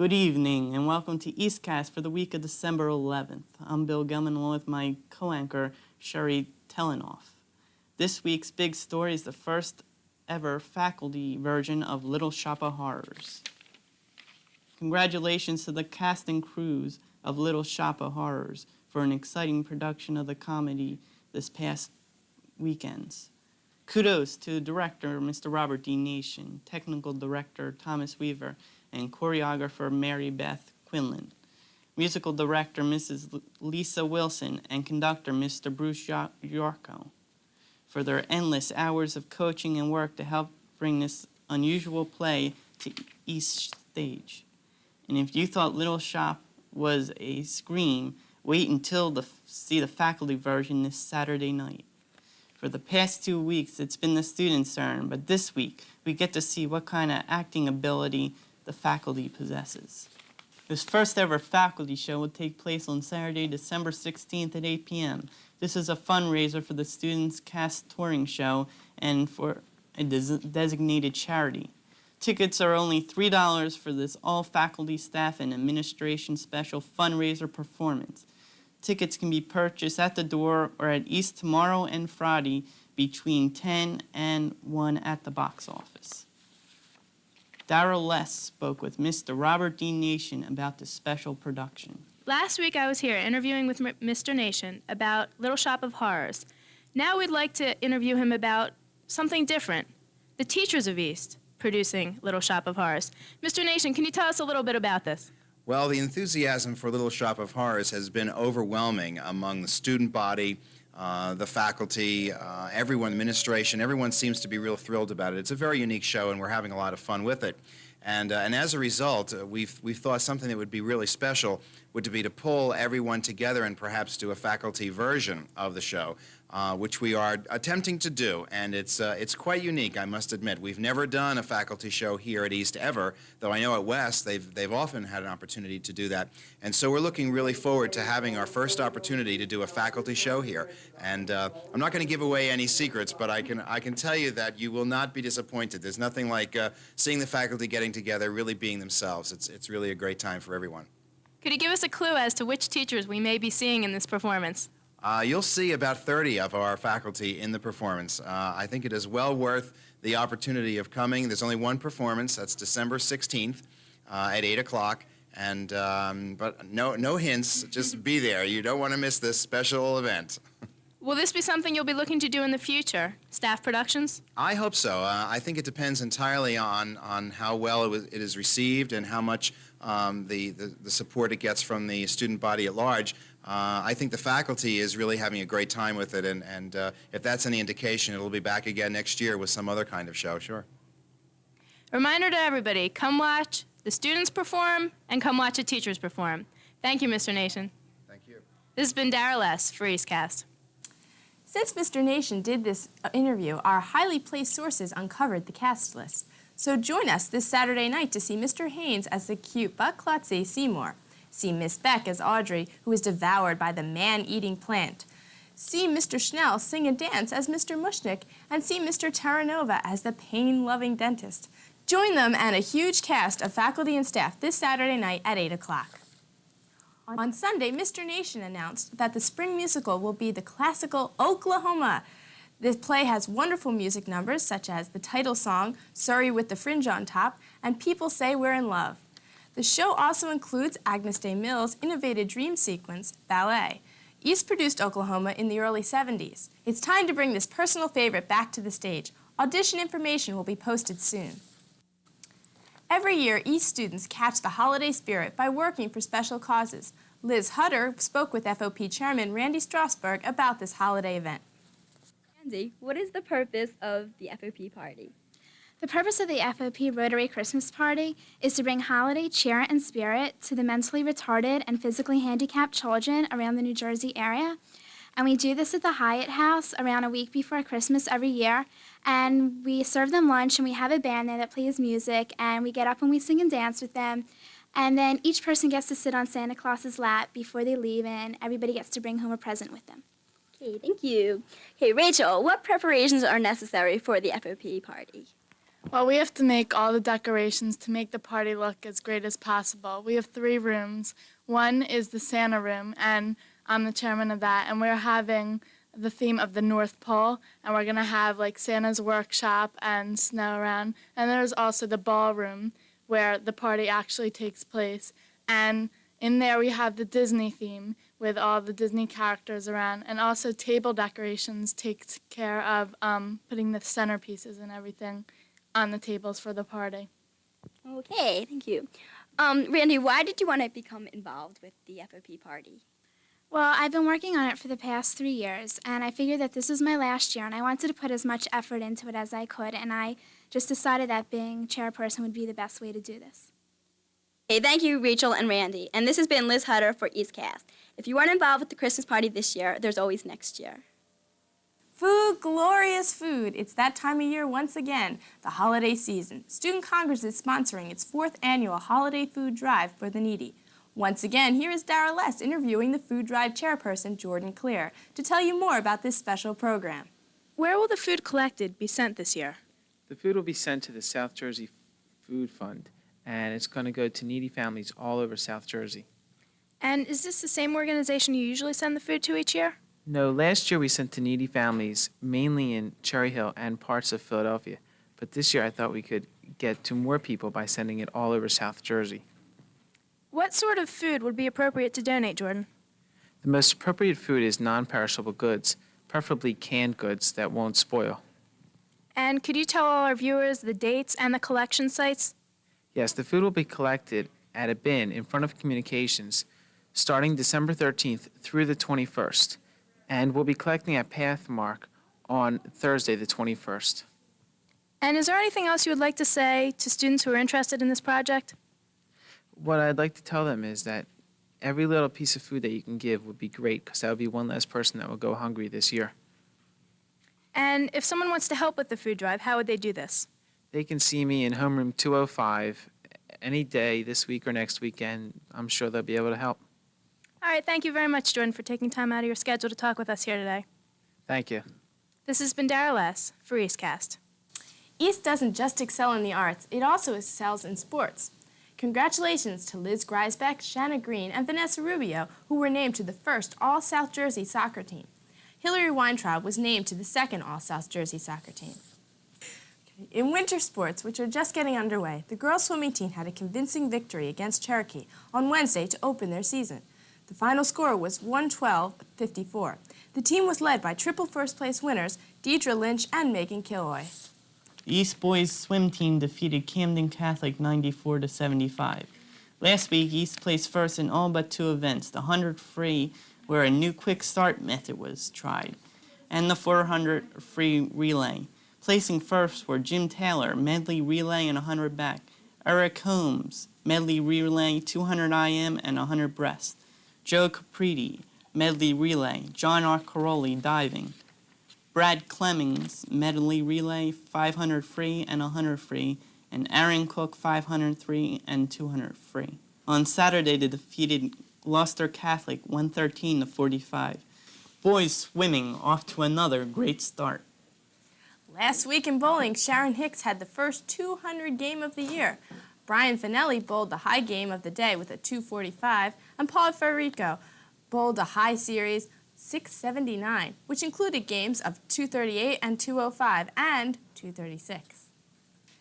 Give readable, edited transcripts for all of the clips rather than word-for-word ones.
Good evening and welcome to EastCast for the week of December 11th. I'm Bill Gellman along with my co-anchor Sherry Telenoff. This week's big story is the first ever faculty version of Little Shop of Horrors. Congratulations to the cast and crews of Little Shop of Horrors for an exciting production of the comedy this past weekends. Kudos to director Mr. Robert D. Nation, technical director Thomas Weaver, and choreographer Mary Beth Quinlan, musical director Mrs. Lisa Wilson, and conductor Mr. Bruce Yorko for their endless hours of coaching and work to help bring this unusual play to East Stage. And if you thought Little Shop was a scream, wait until see the faculty version this Saturday night. For the past 2 weeks, it's been the students' turn, but this week, we get to see what kind of acting ability the faculty possesses. This first ever faculty show will take place on Saturday, December 16th at 8 p.m. This is a fundraiser for the Students Cast Touring Show and for a designated charity. Tickets are only $3 for this all-faculty staff and administration special fundraiser performance. Tickets can be purchased at the door or at East tomorrow and Friday between 10 and 1 at the box office. Darrell Less spoke with Mr. Robert D. Nation about the special production. Last week I was here interviewing with Mr. Nation about Little Shop of Horrors. Now we'd like to interview him about something different, the Teachers of East producing Little Shop of Horrors. Mr. Nation, can you tell us a little bit about this? Well, the enthusiasm for Little Shop of Horrors has been overwhelming among the student body, the faculty, everyone, administration. Everyone seems to be real thrilled about it. It's a very unique show, and we're having a lot of fun with it. And as a result, we've thought something that would be really special would be to pull everyone together and perhaps do a faculty version of the show, which we are attempting to do. And it's quite unique, I must admit. We've never done a faculty show here at East ever, though I know at West they've often had an opportunity to do that. And so we're looking really forward to having our first opportunity to do a faculty show here. And I'm not going to give away any secrets, but I can tell you that you will not be disappointed. There's nothing like seeing the faculty getting together, really being themselves. It's really a great time for everyone. Could you give us a clue as to which teachers we may be seeing in this performance? You'll see about 30 of our faculty in the performance. I think it is well worth the opportunity of coming. There's only one performance. That's December 16th at 8 o'clock. And, but no hints. Just be there. You don't want to miss this special event. Will this be something you'll be looking to do in the future? Staff productions? I hope so. I think it depends entirely on how well it is received and how much the support it gets from the student body at large. I think the faculty is really having a great time with it, and if that's any indication, it'll be back again next year with some other kind of show, sure. Reminder to everybody, come watch the students perform and come watch the teachers perform. Thank you, Mr. Nation. Thank you. This has been Darrell S. for EastCast. Since Mr. Nation did this interview, our highly placed sources uncovered the cast list. So join us this Saturday night to see Mr. Haynes as the cute but klutzy Seymour. See Miss Beck as Audrey, who is devoured by the man-eating plant. See Mr. Schnell sing and dance as Mr. Mushnick, and see Mr. Terranova as the pain-loving dentist. Join them and a huge cast of faculty and staff this Saturday night at 8 o'clock. On Sunday, Mr. Nation announced that the spring musical will be the classical Oklahoma. This play has wonderful music numbers such as the title song, Surrey with the Fringe on Top, and People Say We're in Love. The show also includes Agnes Day Mills' innovative dream sequence, ballet. East produced Oklahoma in the early 70s. It's time to bring this personal favorite back to the stage. Audition information will be posted soon. Every year, East students catch the holiday spirit by working for special causes. Liz Hutter spoke with FOP Chairman Randy Strasberg about this holiday event. Randy, what is the purpose of the FOP party? The purpose of the FOP Rotary Christmas Party is to bring holiday cheer and spirit to the mentally retarded and physically handicapped children around the New Jersey area. And we do this at the Hyatt House around a week before Christmas every year. And we serve them lunch, and we have a band there that plays music, and we get up and we sing and dance with them. And then each person gets to sit on Santa Claus's lap before they leave, and everybody gets to bring home a present with them. Okay, thank you. Okay, Rachel, what preparations are necessary for the FOP party? Well, we have to make all the decorations to make the party look as great as possible. We have 3 rooms. One is the Santa room, and I'm the chairman of that, and we're having the theme of the North Pole, and we're going to have like Santa's workshop and snow around. And there's also the ballroom where the party actually takes place. And in there we have the Disney theme with all the Disney characters around, and also table decorations takes care of putting the centerpieces and everything on the tables for the party. Okay, thank you. Randy, why did you want to become involved with the FOP party? Well, I've been working on it for the past 3 years, and I figured that this was my last year, and I wanted to put as much effort into it as I could, and I just decided that being chairperson would be the best way to do this. Hey, thank you, Rachel and Randy. And this has been Liz Hutter for EastCast. If you weren't involved with the Christmas party this year, there's always next year. Food, glorious food. It's that time of year once again, the holiday season. Student Congress is sponsoring its 4th annual holiday food drive for the needy. Once again, here is Dara Less interviewing the food drive chairperson, Jordan Clear, to tell you more about this special program. Where will the food collected be sent this year? The food will be sent to the South Jersey Food Fund, and it's going to go to needy families all over South Jersey. And is this the same organization you usually send the food to each year? No, last year we sent to needy families mainly in Cherry Hill and parts of Philadelphia, but this year I thought we could get to more people by sending it all over South Jersey. What sort of food would be appropriate to donate, Jordan? The most appropriate food is non-perishable goods, preferably canned goods that won't spoil. And could you tell all our viewers the dates and the collection sites? Yes, the food will be collected at a bin in front of communications starting December 13th through the 21st, and we'll be collecting at Pathmark on Thursday the 21st. And is there anything else you would like to say to students who are interested in this project? What I'd like to tell them is that every little piece of food that you can give would be great, because that would be one less person that will go hungry this year. And if someone wants to help with the food drive, how would they do this? They can see me in homeroom 205 any day this week or next weekend. I'm sure they'll be able to help. All right, thank you very much, Jordan, for taking time out of your schedule to talk with us here today. Thank you. This has been Dara Less for EastCast. East doesn't just excel in the arts, it also excels in sports. Congratulations to Liz Griesbeck, Shanna Green, and Vanessa Rubio, who were named to the first All-South Jersey soccer team. Hillary Weintraub was named to the second All-South Jersey soccer team. In winter sports, which are just getting underway, the girls' swimming team had a convincing victory against Cherokee on Wednesday to open their season. The final score was 112-54. The team was led by triple first-place winners Deidre Lynch and Megan Killoy. The East boys swim team defeated Camden Catholic 94-75. Last week, East placed first in all but 2 events, the 100 free, where a new quick start method was tried, and the 400 free relay. Placing first were Jim Taylor, medley relay and 100 back, Eric Holmes, medley relay 200 IM and 100 breast, Joe Capriti, medley relay, John R. Caroli, diving, Brad Clemmings, medley relay 500 free and 100 free, and Aaron Cook 500 free and 200 free. On Saturday, they defeated Gloucester Catholic 113-45. Boys swimming off to another great start. Last week in bowling, Sharon Hicks had the first 200 game of the year. Brian Finelli bowled the high game of the day with a 245, and Paul Ferrico bowled a high series 679, which included games of 238 and 205 and 236.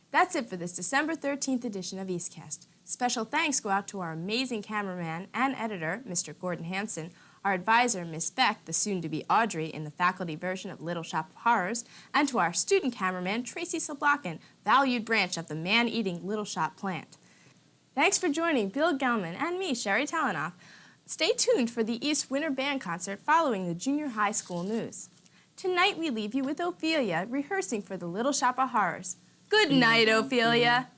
That's it for this December 13th edition of EastCast. Special thanks go out to our amazing cameraman and editor, Mr. Gordon Hanson, our advisor, Miss Beck, the soon-to-be Audrey in the faculty version of Little Shop of Horrors, and to our student cameraman, Tracy Soblakin, valued branch of the man-eating Little Shop plant. Thanks for joining Bill Gelman and me, Sherry Talanoff. Stay tuned for the East Winter Band Concert following the junior high school news. Tonight we leave you with Ophelia rehearsing for the Little Shop of Horrors. Good night, Ophelia.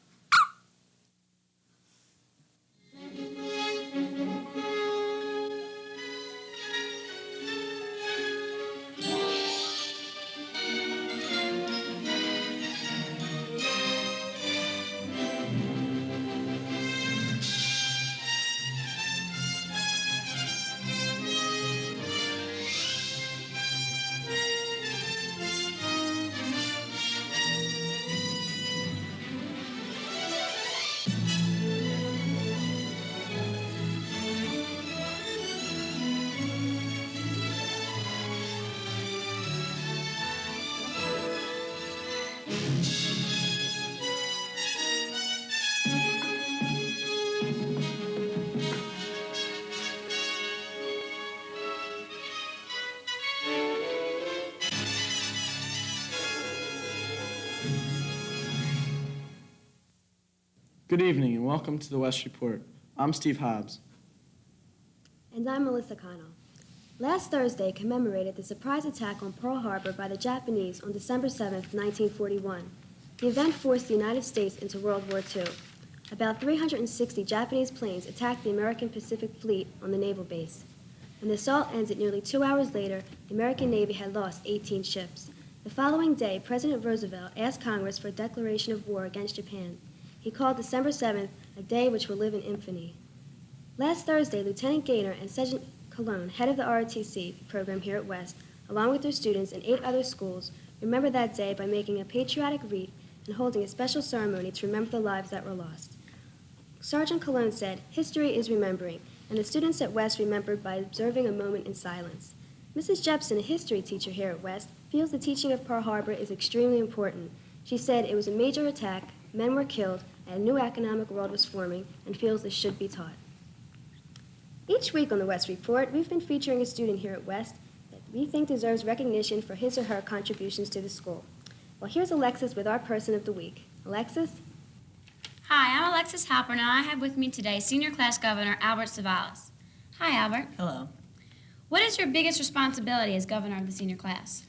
Good evening and welcome to the West Report. I'm Steve Hobbs. And I'm Melissa Connell. Last Thursday commemorated the surprise attack on Pearl Harbor by the Japanese on December 7, 1941. The event forced the United States into World War II. About 360 Japanese planes attacked the American Pacific Fleet on the naval base. When the assault ended nearly 2 hours later, the American Navy had lost 18 ships. The following day, President Roosevelt asked Congress for a declaration of war against Japan. He called December 7th a day which will live in infamy. Last Thursday, Lieutenant Gaynor and Sergeant Cologne, head of the ROTC program here at West, along with their students and 8 other schools, remembered that day by making a patriotic wreath and holding a special ceremony to remember the lives that were lost. Sergeant Cologne said, "History is remembering," and the students at West remembered by observing a moment in silence. Mrs. Jepson, a history teacher here at West, feels the teaching of Pearl Harbor is extremely important. She said it was a major attack, men were killed, and a new economic world was forming, and feels this should be taught. Each week on the West Report, we've been featuring a student here at West that we think deserves recognition for his or her contributions to the school. Well, here's Alexis with our Person of the Week. Alexis? Hi, I'm Alexis Halpern, and I have with me today Senior Class Governor Albert Savalas. Hi, Albert. Hello. What is your biggest responsibility as governor of the senior class?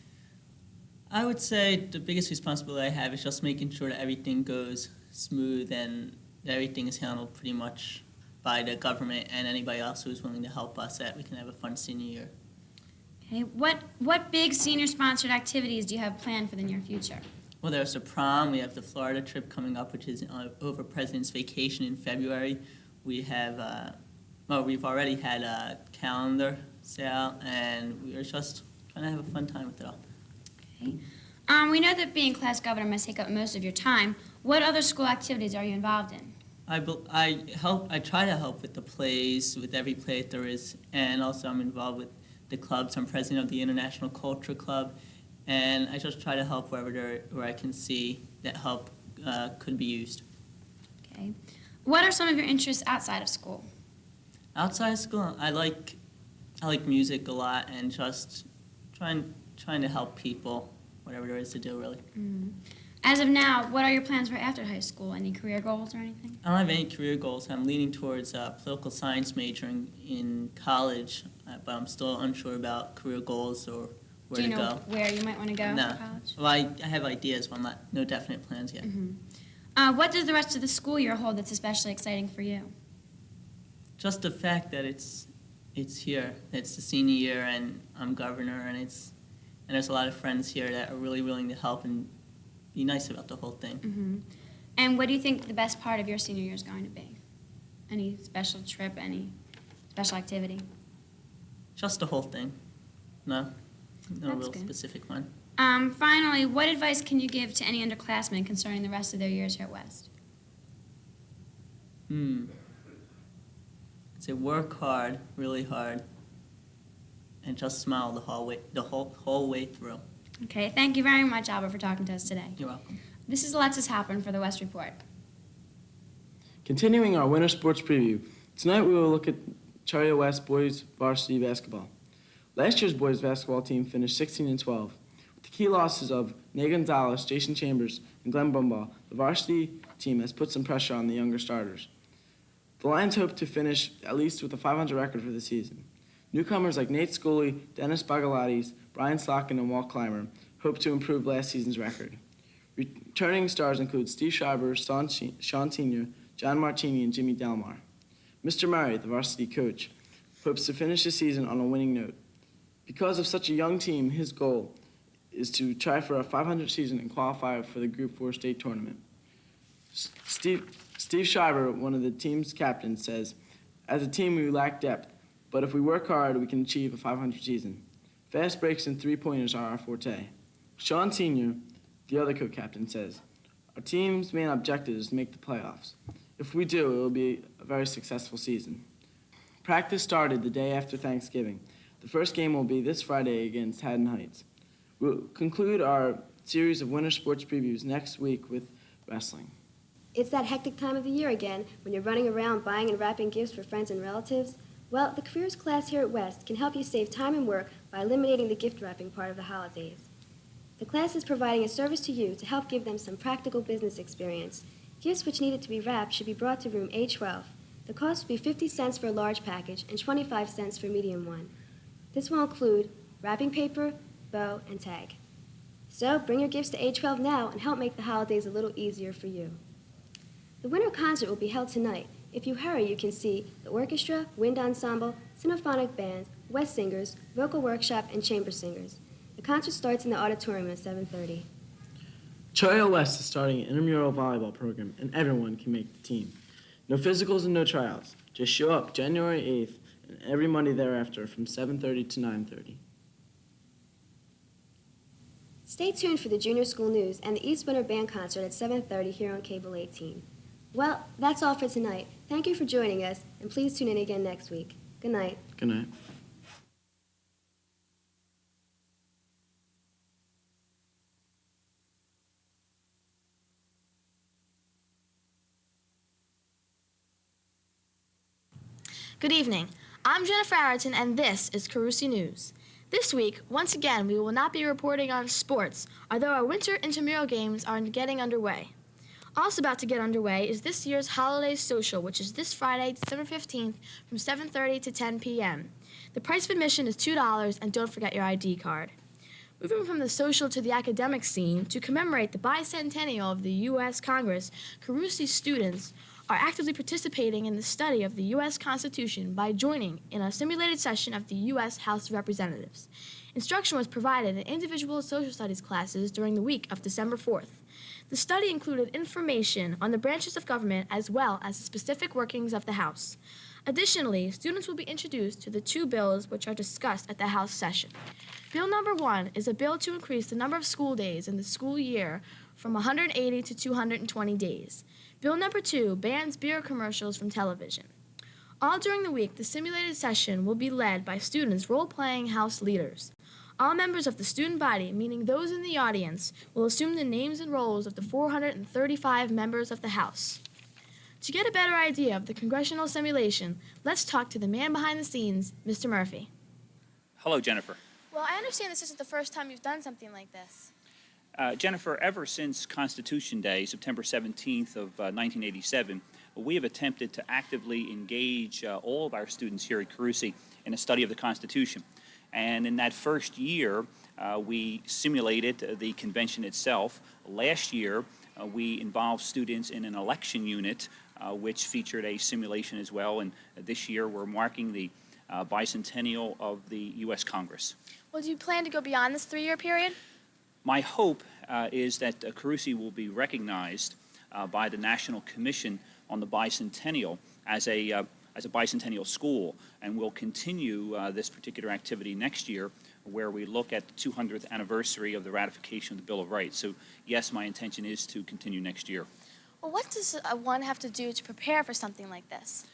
I would say the biggest responsibility I have is just making sure that everything goes smooth and that everything is handled pretty much by the government and anybody else who is willing to help us, that we can have a fun senior year. Okay. What big senior-sponsored activities do you have planned for the near future? Well, there's the prom. We have the Florida trip coming up, which is over President's Vacation in February. We have, we've already had a calendar sale, and we are just trying to have a fun time with it all. Okay. We know that being class governor must take up most of your time. What other school activities are you involved in? I try to help with the plays, with every play that there is, and also I'm involved with the clubs. I'm president of the International Culture Club, and I just try to help where I can see that help could be used. Okay. What are some of your interests outside of school? Outside of school, I like music a lot, and just trying to help people, whatever there is to do, really. Mm-hmm. As of now, what are your plans for after high school? Any career goals or anything? I don't have any career goals. I'm leaning towards political science majoring in college, but I'm still unsure about career goals or where to go. Do you know where you might want to go No. to college? Well, I have ideas, but no definite plans yet. Mm-hmm. What does the rest of the school year hold that's especially exciting for you? Just the fact that it's here. It's the senior year, and I'm governor, and there's a lot of friends here that are really willing to help and be nice about the whole thing. Mm-hmm. And what do you think the best part of your senior year is going to be? Any special trip, any special activity? Just the whole thing. No That's real good. specific one. Finally, what advice can you give to any underclassmen concerning the rest of their years here at West? I'd say work hard, really hard, and just smile the whole way through. Okay, thank you very much, Albert, for talking to us today. You're welcome. This is Alexis Halpern for the West Report. Continuing our winter sports preview, tonight we will look at Charter West boys varsity basketball. Last year's boys basketball team finished 16-12. With the key losses of Nate Gonzalez, Jason Chambers, and Glenn Bumbaugh, the varsity team has put some pressure on the younger starters. The Lions hope to finish at least with a 500 record for the season. Newcomers like Nate Scully, Dennis Bagalatis, Brian Slotkin, and Walt Clymer hope to improve last season's record. Returning stars include Steve Schreiber, Sean Senior, John Martini, and Jimmy Delmar. Mr. Murray, the varsity coach, hopes to finish the season on a winning note. Because of such a young team, his goal is to try for a 500 season and qualify for the Group 4 state tournament. Steve Schreiber, one of the team's captains, says, "As a team, we lack depth, but if we work hard, we can achieve a 500 season. Fast breaks and three-pointers are our forte." Sean Senior, the other co-captain, says, "Our team's main objective is to make the playoffs. If we do, it will be a very successful season." Practice started the day after Thanksgiving. The first game will be this Friday against Haddon Heights. We'll conclude our series of winter sports previews next week with wrestling. It's that hectic time of the year again when you're running around buying and wrapping gifts for friends and relatives. Well, the careers class here at West can help you save time and work by eliminating the gift wrapping part of the holidays. The class is providing a service to you to help give them some practical business experience. Gifts which needed to be wrapped should be brought to room A12. The cost will be 50 cents for a large package and 25 cents for a medium one. This will include wrapping paper, bow, and tag. So bring your gifts to A12 now and help make the holidays a little easier for you. The winter concert will be held tonight. If you hurry, you can see the orchestra, wind ensemble, symphonic band, West singers, vocal workshop, and chamber singers. The concert starts in the auditorium at 7:30. Cholla West is starting an intramural volleyball program, and everyone can make the team. No physicals and no tryouts. Just show up January 8th and every Monday thereafter from 7:30 to 9:30. Stay tuned for the junior school news and the East Winter Band concert at 7:30 here on Cable 18. Well, that's all for tonight. Thank you for joining us, and please tune in again next week. Good night. Good night. Good evening. I'm Jennifer Arrington, and this is Carusi News. This week, once again, we will not be reporting on sports, although our winter intramural games are getting underway. Also about to get underway is this year's Holiday Social, which is this Friday, December 15th, from 7:30 to 10 p.m. The price of admission is $2, and don't forget your ID card. Moving from the social to the academic scene, to commemorate the bicentennial of the U.S. Congress, Carusi students are actively participating in the study of the U.S. Constitution by joining in a simulated session of the U.S. House of Representatives. Instruction was provided in individual social studies classes during the week of December 4th. The study included information on the branches of government as well as the specific workings of the House. Additionally, students will be introduced to the two bills which are discussed at the House session. Bill number 1 is a bill to increase the number of school days in the school year from 180 to 220 days. Bill number 2 bans beer commercials from television. All during the week, the simulated session will be led by students role-playing House leaders. All members of the student body, meaning those in the audience, will assume the names and roles of the 435 members of the House. To get a better idea of the congressional simulation, let's talk to the man behind the scenes, Mr. Murphy. Hello, Jennifer. Well, I understand this isn't the first time you've done something like this. Jennifer, ever since Constitution Day, September 17th of 1987, we have attempted to actively engage all of our students here at Carusi in a study of the Constitution. And in that first year, we simulated the convention itself. Last year, we involved students in an election unit, which featured a simulation as well. And this year, we're marking the bicentennial of the U.S. Congress. Well, do you plan to go beyond this 3-year period? My hope is that Carusi will be recognized by the National Commission on the Bicentennial as a bicentennial school, and we'll continue this particular activity next year, where we look at the 200th anniversary of the ratification of the Bill of Rights. So, yes, my intention is to continue next year. Well, what does one have to do to prepare for something like this?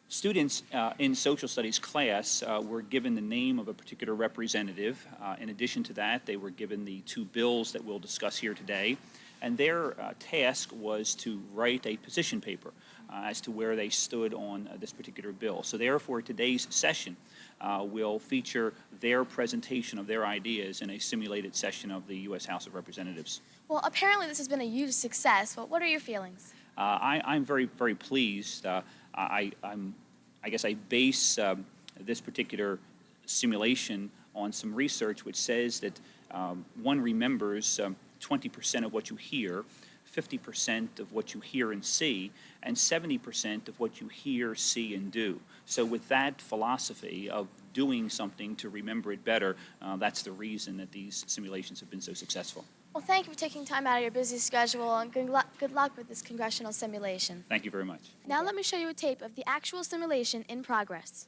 Students in social studies class were given the name of a particular representative. In addition to that, they were given the two bills that we'll discuss here today, and their task was to write a position paper as to where they stood on this particular bill. So therefore, today's session will feature their presentation of their ideas in a simulated session of the U.S. House of Representatives. Well, apparently this has been a huge success. Well, what are your feelings? I'm very, very pleased. I guess I base this particular simulation on some research which says that one remembers 20% of what you hear, 50% of what you hear and see, and 70% of what you hear, see, and do. So with that philosophy of doing something to remember it better, that's the reason that these simulations have been so successful. Well, thank you for taking time out of your busy schedule, and good luck with this congressional simulation. Thank you very much. Now let me show you a tape of the actual simulation in progress.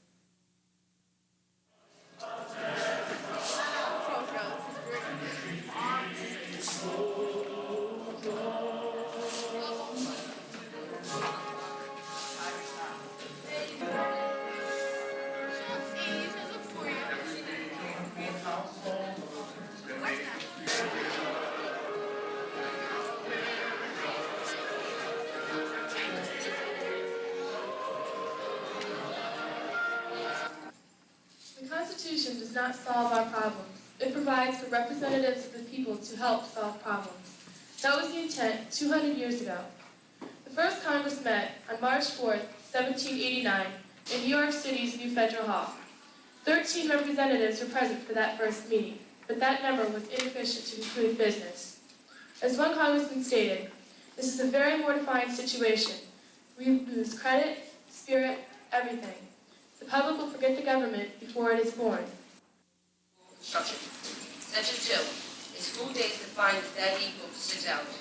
The Constitution does not solve our problems. It provides for representatives of the people to help solve problems. That was the intent 200 years ago. The first Congress met on March 4th, 1789, in New York City's New Federal Hall. 13 representatives were present for that first meeting, but that number was insufficient to conclude business. As one congressman stated, "This is a very mortifying situation. We lose credit, spirit, everything. The public will forget the government before it is born." Instruction. Section 2. A school day is defined as that equal to 6 hours.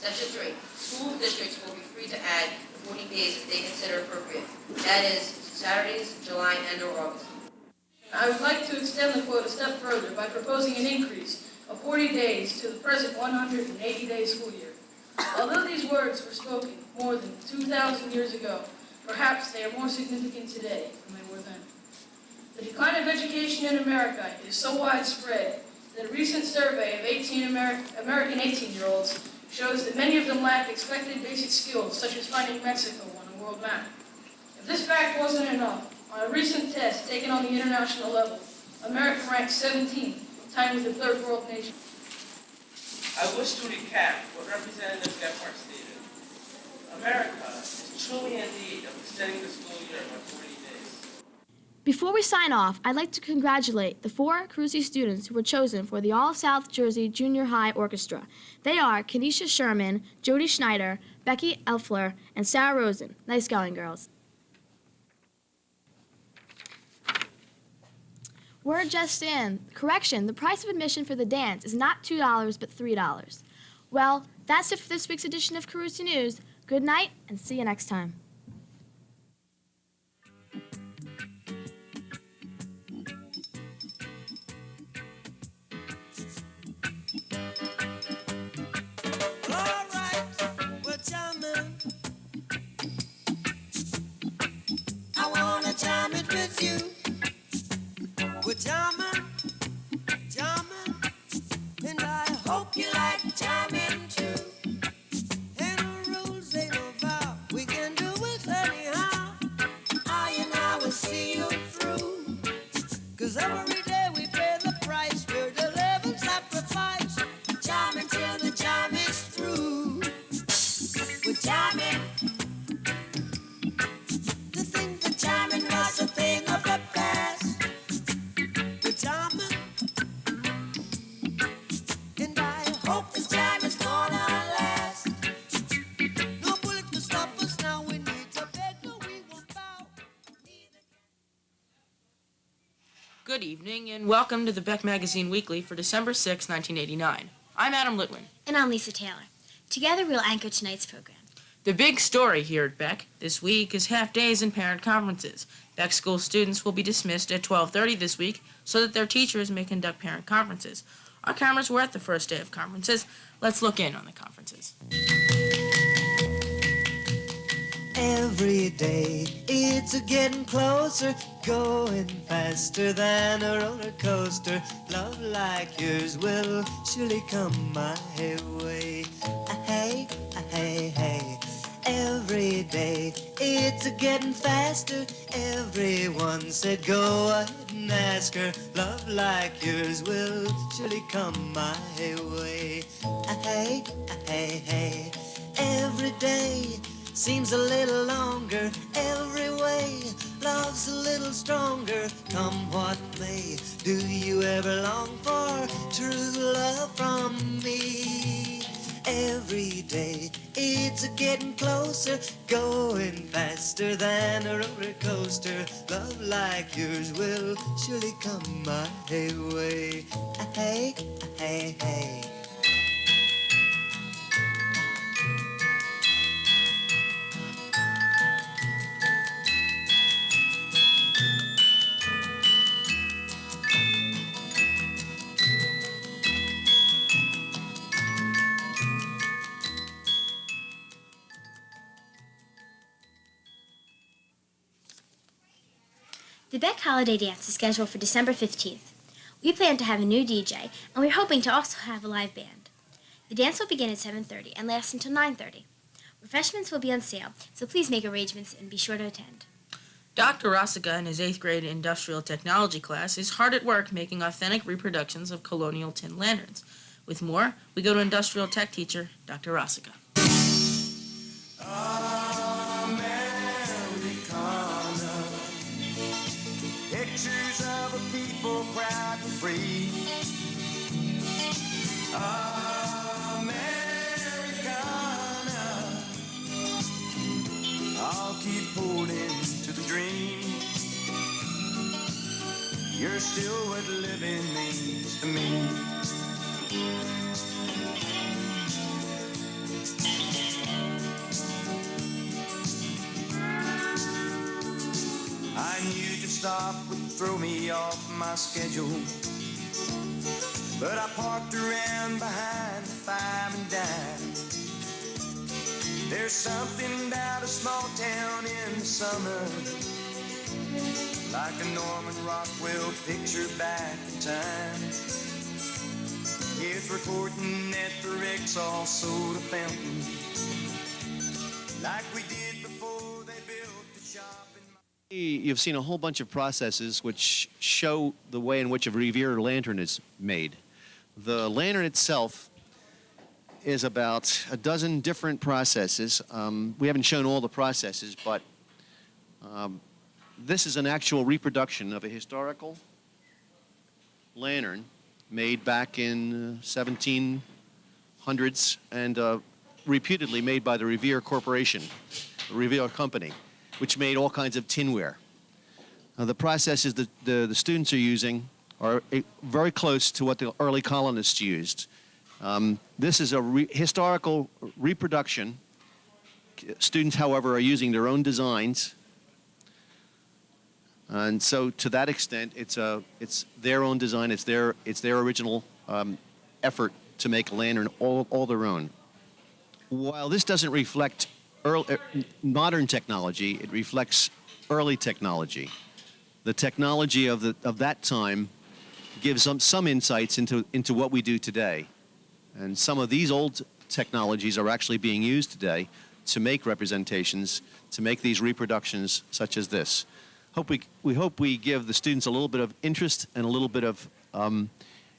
Section 3. School districts will be free to add 40 days as they consider appropriate. That is, Saturdays, July, and/or August. I would like to extend the quote a step further by proposing an increase of 40 days to the present 180-day school year. Although these words were spoken more than 2,000 years ago, perhaps they are more significant today than they were then. The decline of education in America is so widespread that a recent survey of American 18-year-olds shows that many of them lack expected basic skills, such as finding Mexico on a world map. If this fact wasn't enough, on a recent test taken on the international level, America ranked 17th, tied with the third world nation. I wish to recap what Representative Gephardt stated. America is truly in need of extending the school year by 40 days. Before we sign off, I'd like to congratulate the 4 Carusi students who were chosen for the All-South Jersey Junior High Orchestra. They are Kenesha Sherman, Jody Schneider, Becky Elfler, and Sarah Rosen. Nice going, girls. Word just in. Correction, the price of admission for the dance is not $2, but $3. Well, that's it for this week's edition of Carusi News. Good night, and see you next time. I wanna jam it with you. We're jamming, jamming, and I hope you like jamming too. And the rules ain't no vow, we can do it anyhow. I and I will see you through. 'Cause every day we pay the price, we're the living sacrifice. Jamming till the jam is through. We're jamming. To think that jamming was a thing of the past. And I hope this jam is gonna last. No bullet to stop us now. We need to beg, no, we won't bow. Good evening, and welcome to the Beck Magazine Weekly for December 6, 1989. I'm Adam Litwin. And I'm Lisa Taylor. Together we'll anchor tonight's program. The big story here at Beck this week is half-days and parent conferences. Beck School students will be dismissed at 12:30 this week so that their teachers may conduct parent conferences. Our cameras were at the first day of conferences. Let's look in on the conferences. Every day it's getting closer, going faster than a roller coaster. Love like yours will surely come my way. Hey, hey, hey. Every day it's getting faster. Everyone said go ahead and ask her. Love like yours will surely come my way. Hey, hey, hey. Every day seems a little longer. Every way love's a little stronger. Come what may, do you ever long for true love from me? Every day it's getting closer, going faster than a roller coaster. Love like yours will surely come my way. Hey, hey, hey. The Beck Holiday Dance is scheduled for December 15th. We plan to have a new DJ, and we're hoping to also have a live band. The dance will begin at 7:30 and last until 9:30. Refreshments will be on sale, so please make arrangements and be sure to attend. Dr. Rossica in his 8th grade industrial technology class is hard at work making authentic reproductions of colonial tin lanterns. With more, we go to industrial tech teacher Dr. Rossica. you're still what living means to me. I knew you'd stop would throw me off my schedule, but I parked around behind the five and dime. There's something about a small town in the summer, like a Norman Rockwell picture back in time. It's recording at the Rexall soda fountain, like we did before they built the shop. You've seen a whole bunch of processes which show the way in which a Revere lantern is made. The lantern itself is about a dozen different processes. We haven't shown all the processes, but this is an actual reproduction of a historical lantern made back in 1700s and reputedly made by the Revere Corporation, the Revere Company, which made all kinds of tinware. The processes that the students are using are very close to what the early colonists used. This is a historical reproduction. Students, however, are using their own designs. And so to that extent, it's their own design, it's their original effort to make a lantern all their own. While this doesn't reflect modern technology, it reflects early technology. The technology of that time gives some insights into what we do today. And some of these old technologies are actually being used today to make representations, to make these reproductions such as this. We hope we give the students a little bit of interest and a little bit of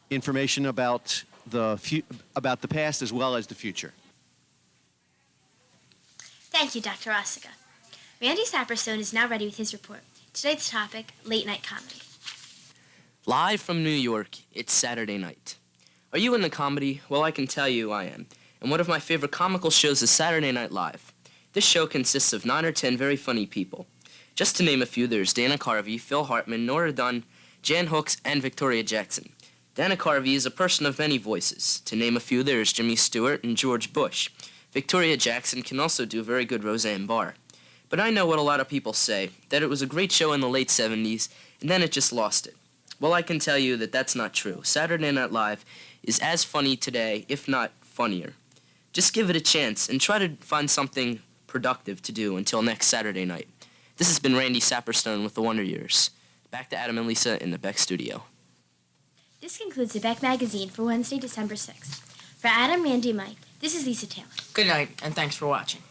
information about the past as well as the future. Thank you, Dr. Ossica. Randy Saperstone is now ready with his report. Today's topic, late night comedy. Live from New York, it's Saturday night. Are you into comedy? Well, I can tell you I am. And one of my favorite comical shows is Saturday Night Live. This show consists of 9 or 10 very funny people. Just to name a few, there's Dana Carvey, Phil Hartman, Nora Dunn, Jan Hooks, and Victoria Jackson. Dana Carvey is a person of many voices. To name a few, there's Jimmy Stewart and George Bush. Victoria Jackson can also do very good Roseanne Barr. But I know what a lot of people say, that it was a great show in the late 70s, and then it just lost it. Well, I can tell you that that's not true. Saturday Night Live is as funny today, if not funnier. Just give it a chance and try to find something productive to do until next Saturday night. This has been Randy Saperstone with the Wonder Years. Back to Adam and Lisa in the Beck studio. This concludes the Beck Magazine for Wednesday, December 6th. For Adam, Randy, Mike, this is Lisa Taylor. Good night, and thanks for watching.